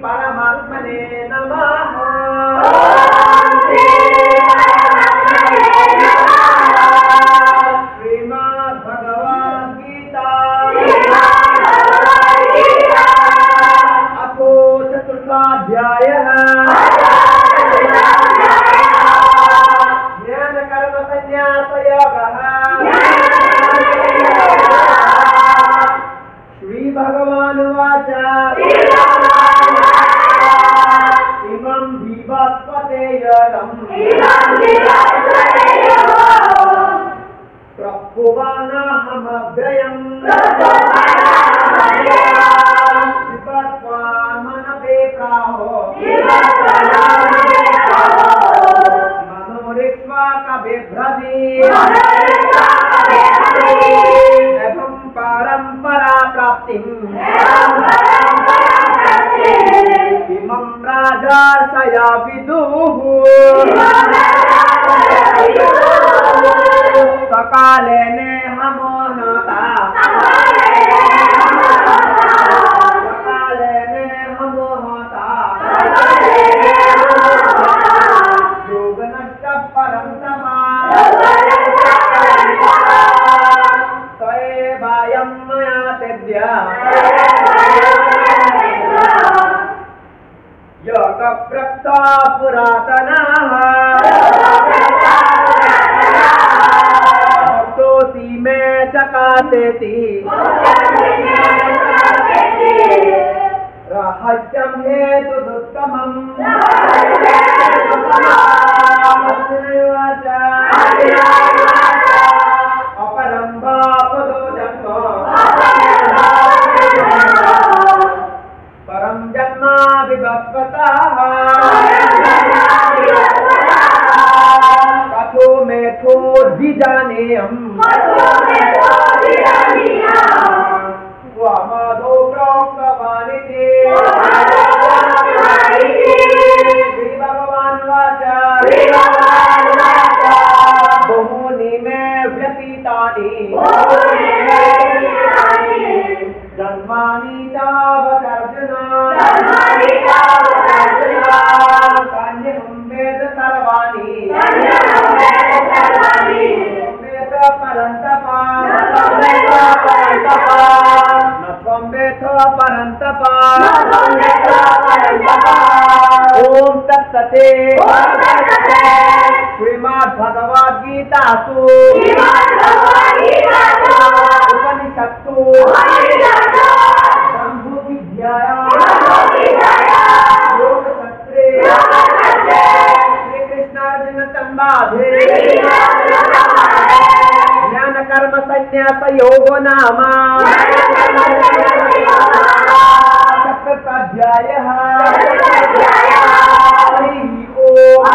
परमात्मने नमः। श्रीमद्भगवद्गीता अथो चतुर्थाध्यायः ज्ञानकर्म संन्यासयोगः। श्रीभगवानुवाच इमं विवस्वते यदम् प्रभुवानाहमव्ययम् विपत्वान्मनवे प्राहो मनोरिक्त्वा कविभ्रति एवं परम्परा प्राप्तिम् इमं राजर्षयः विदुः सकाले नेहमोहता सकाले नेहमोहता योगनश्च परं तपः स्वयं मया तेद्य योगप्रक्ता पुरातनः भक्तोऽसि मे चकासेति रहस्यं हेतुदुत्तमम् अपरं वा पदो जन्म परं जन्म विवस्वतः कथो मेथोऽधिजानेयम् स्वमधो प्रोक्तवानिति। श्रीभगवानुवाच बहूनि मे व्यतीतानि जन्मानि तावदर्जुन कान्यहं वेद सर्वाणि वेद परन्तप न त्वं वेद परन्तप। ॐ तत्सत्। श्रीमद्भगवद्गीतासु उपनिषत्सु ब्रह्मविद्यायां योगशास्त्रे श्रीकृष्णार्जुन संवादे ज्ञानकर्म संन्यासयोगो नाम चतुर्थाध्यायः। हरिः ओम्।